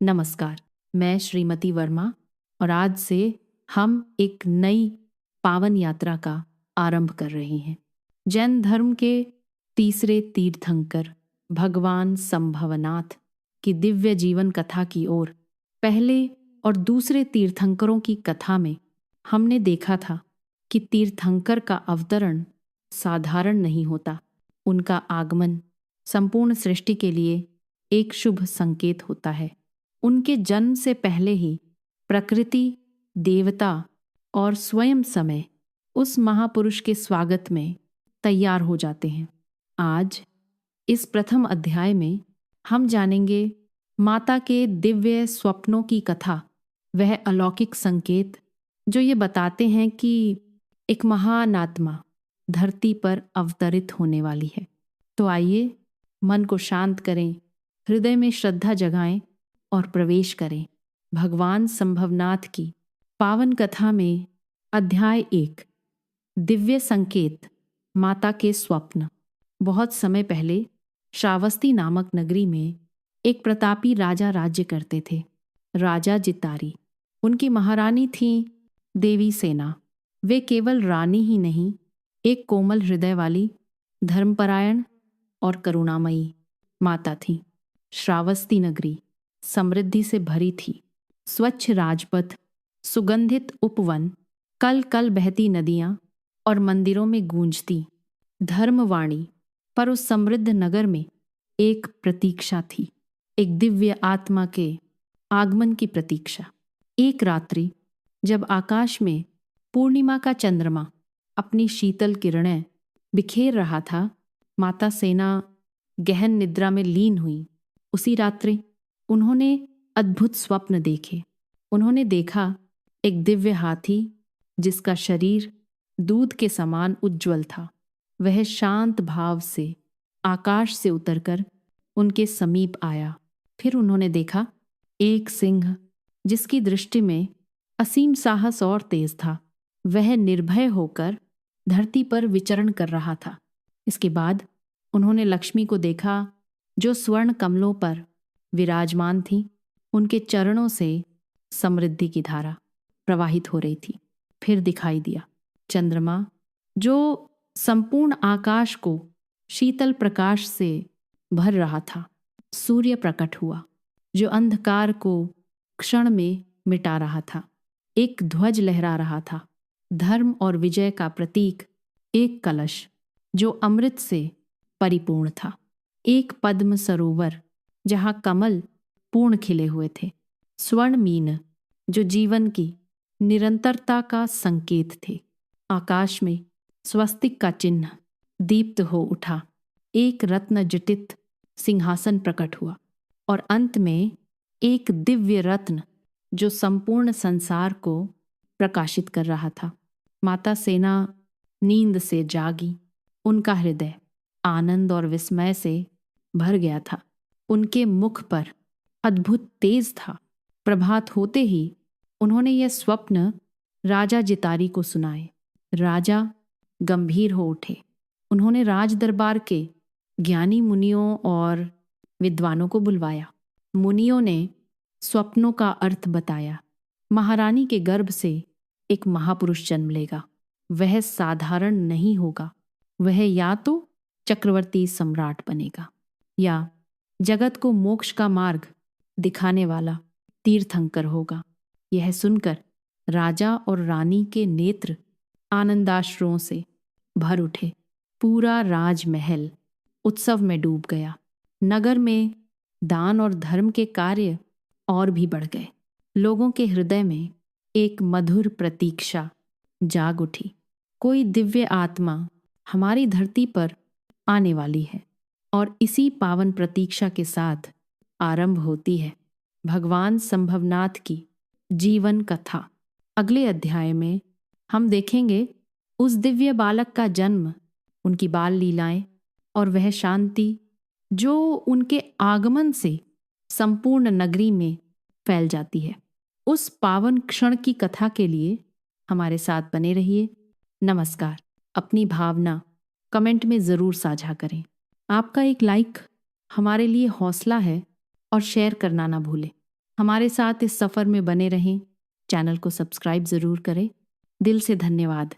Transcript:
नमस्कार, मैं श्रीमती वर्मा और आज से हम एक नई पावन यात्रा का आरंभ कर रहे हैं। जैन धर्म के तीसरे तीर्थंकर भगवान संभवनाथ की दिव्य जीवन कथा की ओर। पहले और दूसरे तीर्थंकरों की कथा में हमने देखा था कि तीर्थंकर का अवतरण साधारण नहीं होता। उनका आगमन संपूर्ण सृष्टि के लिए एक शुभ संकेत होता है। उनके जन्म से पहले ही प्रकृति, देवता और स्वयं समय उस महापुरुष के स्वागत में तैयार हो जाते हैं। आज इस प्रथम अध्याय में हम जानेंगे माता के दिव्य स्वप्नों की कथा, वह अलौकिक संकेत जो ये बताते हैं कि एक महान आत्मा धरती पर अवतरित होने वाली है। तो आइए मन को शांत करें, हृदय में श्रद्धा जगाएं और प्रवेश करें भगवान संभवनाथ की पावन कथा में। अध्याय 1, दिव्य संकेत, माता के स्वप्न। बहुत समय पहले श्रावस्ती नामक नगरी में एक प्रतापी राजा राज्य करते थे। राजा जितारी, उनकी महारानी थी देवी सेना। वे केवल रानी ही नहीं, एक कोमल हृदय वाली, धर्मपरायण और करुणामयी माता थी। श्रावस्ती नगरी समृद्धि से भरी थी। स्वच्छ राजपथ, सुगंधित उपवन, कल कल बहती नदियां और मंदिरों में गूंजती धर्मवाणी। पर उस समृद्ध नगर में एक प्रतीक्षा थी, एक दिव्य आत्मा के आगमन की प्रतीक्षा। एक रात्रि जब आकाश में पूर्णिमा का चंद्रमा अपनी शीतल किरणें बिखेर रहा था, माता सेना गहन निद्रा में लीन हुई। उसी रात्रि उन्होंने अद्भुत स्वप्न देखे। उन्होंने देखा एक दिव्य हाथी जिसका शरीर दूध के समान उज्ज्वल था। वह शांत भाव से आकाश से उतरकर उनके समीप आया। फिर उन्होंने देखा एक सिंह जिसकी दृष्टि में असीम साहस और तेज था। वह निर्भय होकर धरती पर विचरण कर रहा था। इसके बाद उन्होंने लक्ष्मी को देखा जो स्वर्ण कमलों पर विराजमान थी। उनके चरणों से समृद्धि की धारा प्रवाहित हो रही थी। फिर दिखाई दिया चंद्रमा जो संपूर्ण आकाश को शीतल प्रकाश से भर रहा था। सूर्य प्रकट हुआ जो अंधकार को क्षण में मिटा रहा था। एक ध्वज लहरा रहा था, धर्म और विजय का प्रतीक। एक कलश जो अमृत से परिपूर्ण था। एक पद्म सरोवर जहाँ कमल पूर्ण खिले हुए थे। स्वर्ण मीन जो जीवन की निरंतरता का संकेत थे। आकाश में स्वस्तिक का चिन्ह दीप्त हो उठा। एक रत्न जटित सिंहासन प्रकट हुआ और अंत में एक दिव्य रत्न जो संपूर्ण संसार को प्रकाशित कर रहा था। माता सेना नींद से जागी। उनका हृदय आनंद और विस्मय से भर गया था। उनके मुख पर अद्भुत तेज था। प्रभात होते ही उन्होंने यह स्वप्न राजा जितारी को सुनाए। राजा गंभीर हो उठे। उन्होंने राज दरबार के ज्ञानी मुनियों और विद्वानों को बुलवाया। मुनियों ने स्वप्नों का अर्थ बताया। महारानी के गर्भ से एक महापुरुष जन्म लेगा। वह साधारण नहीं होगा। वह या तो चक्रवर्ती सम्राट बनेगा या जगत को मोक्ष का मार्ग दिखाने वाला तीर्थंकर होगा। यह सुनकर राजा और रानी के नेत्र आनंदाश्रुओं से भर उठे। पूरा राजमहल उत्सव में डूब गया। नगर में दान और धर्म के कार्य और भी बढ़ गए। लोगों के हृदय में एक मधुर प्रतीक्षा जाग उठी। कोई दिव्य आत्मा हमारी धरती पर आने वाली है। और इसी पावन प्रतीक्षा के साथ आरंभ होती है भगवान संभवनाथ की जीवन कथा। अगले अध्याय में हम देखेंगे उस दिव्य बालक का जन्म, उनकी बाल लीलाएं और वह शांति जो उनके आगमन से संपूर्ण नगरी में फैल जाती है। उस पावन क्षण की कथा के लिए हमारे साथ बने रहिए। नमस्कार। अपनी भावना कमेंट में ज़रूर साझा करें। आपका एक लाइक हमारे लिए हौसला है और शेयर करना ना भूलें। हमारे साथ इस सफ़र में बने रहें। चैनल को सब्सक्राइब ज़रूर करें। दिल से धन्यवाद।